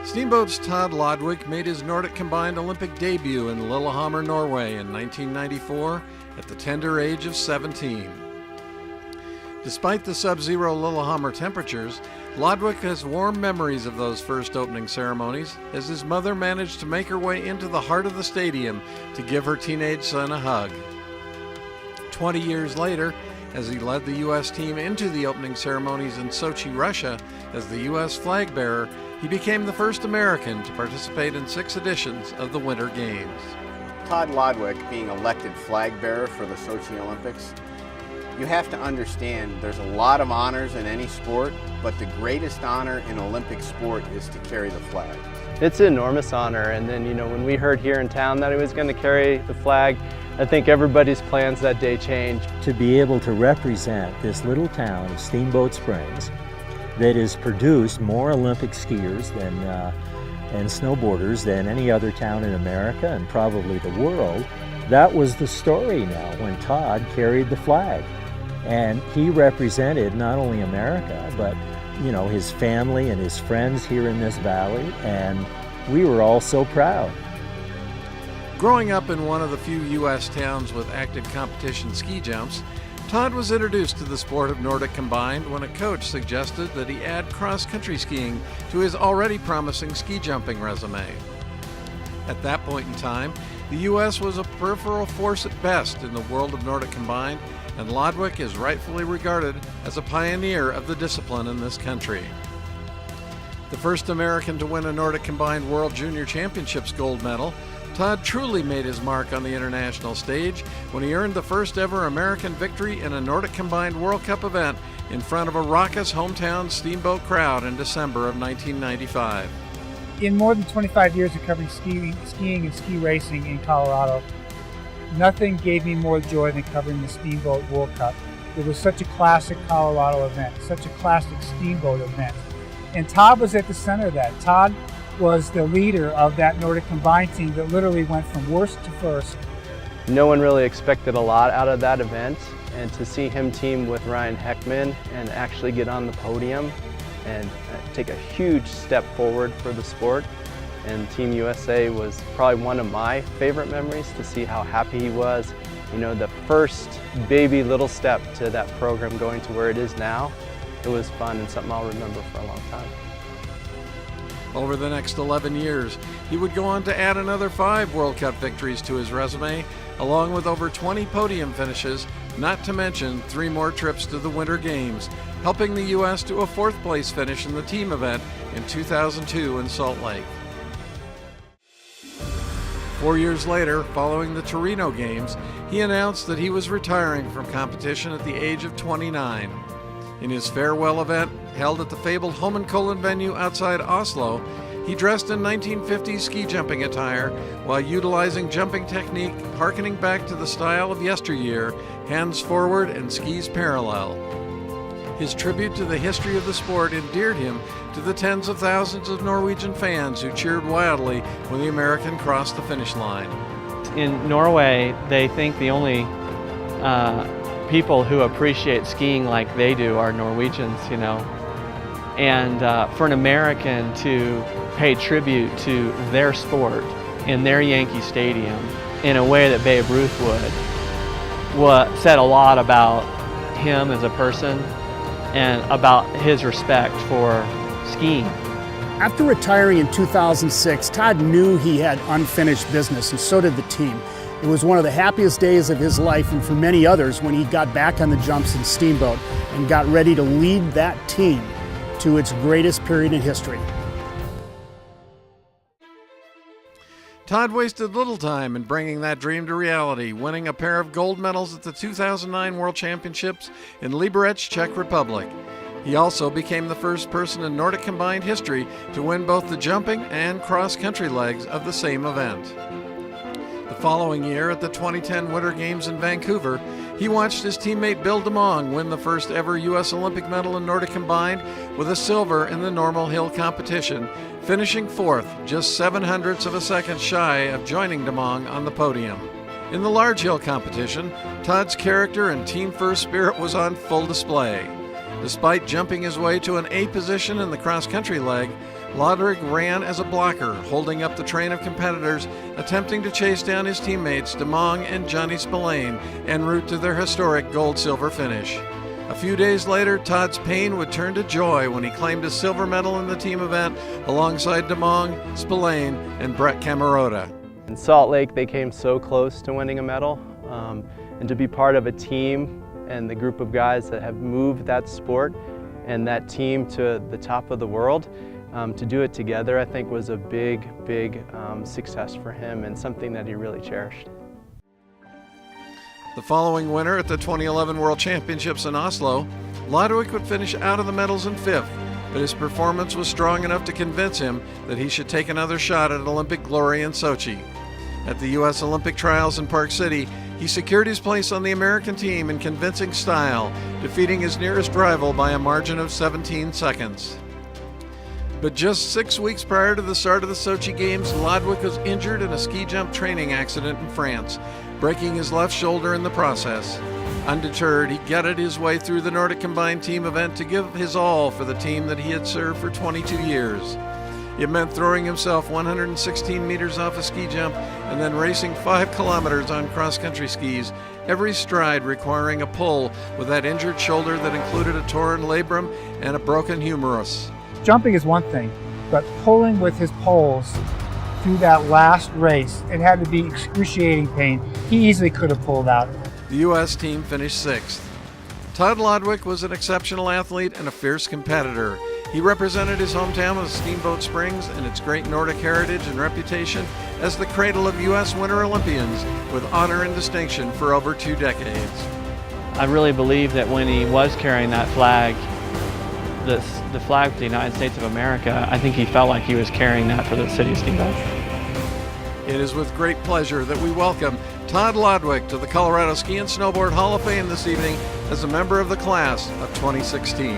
Steamboat's Todd Lodwick made his Nordic combined Olympic debut in Lillehammer, Norway in 1994 at the tender age of 17. Despite the sub-zero Lillehammer temperatures, Lodwick has warm memories of those first opening ceremonies as his mother managed to make her way into the heart of the stadium to give her teenage son a hug. 20 years later, as he led the U.S. team into the opening ceremonies in Sochi, Russia, as the U.S. flag bearer, he became the first American to participate in 6 editions of the Winter Games. Todd Lodwick being elected flag bearer for the Sochi Olympics, you have to understand there's a lot of honors in any sport, but the greatest honor in Olympic sport is to carry the flag. It's an enormous honor, and then when we heard here in town that he was going to carry the flag, I think everybody's plans that day changed. To be able to represent this little town of Steamboat Springs that has produced more Olympic skiers and snowboarders than any other town in America and probably the world, that was the story now when Todd carried the flag. And he represented not only America, but his family and his friends here in this valley, and we were all so proud. Growing up in one of the few U.S. towns with active competition ski jumps, Todd was introduced to the sport of Nordic combined when a coach suggested that he add cross-country skiing to his already promising ski jumping resume. At that point in time, the U.S. was a peripheral force at best in the world of Nordic combined, and Lodwick is rightfully regarded as a pioneer of the discipline in this country. The first American to win a Nordic combined World Junior Championships gold medal, Todd truly made his mark on the international stage when he earned the first ever American victory in a Nordic combined World Cup event in front of a raucous hometown Steamboat crowd in December of 1995. In more than 25 years of covering skiing and ski racing in Colorado, nothing gave me more joy than covering the Steamboat World Cup. It was such a classic Colorado event, such a classic Steamboat event. And Todd was at the center of that. Todd was the leader of that Nordic combined team that literally went from worst to first. No one really expected a lot out of that event, and to see him team with Ryan Heckman and actually get on the podium and take a huge step forward for the sport. And Team USA was probably one of my favorite memories, to see how happy he was. The first baby little step to that program going to where it is now. It was fun and something I'll remember for a long time. Over the next 11 years, he would go on to add another 5 World Cup victories to his resume, along with over 20 podium finishes, not to mention 3 more trips to the Winter Games, helping the U.S. to a 4th place finish in the team event in 2002 in Salt Lake. 4 years later, following the Torino Games, he announced that he was retiring from competition at the age of 29. In his farewell event, held at the fabled Holmenkollen venue outside Oslo, he dressed in 1950s ski jumping attire while utilizing jumping technique harkening back to the style of yesteryear, hands forward and skis parallel. His tribute to the history of the sport endeared him to the tens of thousands of Norwegian fans who cheered wildly when the American crossed the finish line. In Norway, they think the only people who appreciate skiing like they do are Norwegians, And for an American to pay tribute to their sport in their Yankee Stadium in a way that Babe Ruth would, said a lot about him as a person and about his respect for skiing. After retiring in 2006, Todd knew he had unfinished business, and so did the team. It was one of the happiest days of his life, and for many others, when he got back on the jumps in Steamboat and got ready to lead that team to its greatest period in history. Todd wasted little time in bringing that dream to reality, winning a pair of gold medals at the 2009 World Championships in Liberec, Czech Republic. He also became the first person in Nordic combined history to win both the jumping and cross-country legs of the same event. The following year at the 2010 Winter Games in Vancouver, he watched his teammate Bill DeMong win the first ever U.S. Olympic medal in Nordic combined with a silver in the normal hill competition, finishing 4th, just 0.07 of a second shy of joining DeMong on the podium. In the large hill competition, Todd's character and team-first spirit was on full display. Despite jumping his way to an A position in the cross-country leg, Lodwick ran as a blocker, holding up the train of competitors, attempting to chase down his teammates DeMong and Johnny Spillane en route to their historic gold-silver finish. A few days later, Todd's pain would turn to joy when he claimed a silver medal in the team event alongside DeMong, Spillane, and Brett Camerota. In Salt Lake, they came so close to winning a medal, and to be part of a team and the group of guys that have moved that sport and that team to the top of the world, to do it together, I think was a big, big success for him and something that he really cherished. The following winter at the 2011 World Championships in Oslo, Lodwick would finish out of the medals in 5th, but his performance was strong enough to convince him that he should take another shot at Olympic glory in Sochi. At the U.S. Olympic trials in Park City, he secured his place on the American team in convincing style, defeating his nearest rival by a margin of 17 seconds. But just 6 weeks prior to the start of the Sochi Games, Lodwick was injured in a ski jump training accident in France, breaking his left shoulder in the process. Undeterred, he gutted his way through the Nordic Combined team event to give his all for the team that he had served for 22 years. It meant throwing himself 116 meters off a ski jump and then racing 5 kilometers on cross-country skis, every stride requiring a pull with that injured shoulder that included a torn labrum and a broken humerus. Jumping is one thing, but pulling with his poles through that last race, it had to be excruciating pain. He easily could have pulled out. The U.S. team finished 6th. Todd Lodwick was an exceptional athlete and a fierce competitor. He represented his hometown of Steamboat Springs and its great Nordic heritage and reputation as the cradle of U.S. Winter Olympians with honor and distinction for over 2 decades. I really believe that when he was carrying that flag, the flag for the United States of America, I think he felt like he was carrying that for the city of Steamboat. It is with great pleasure that we welcome Todd Lodwick to the Colorado Ski and Snowboard Hall of Fame this evening as a member of the class of 2016.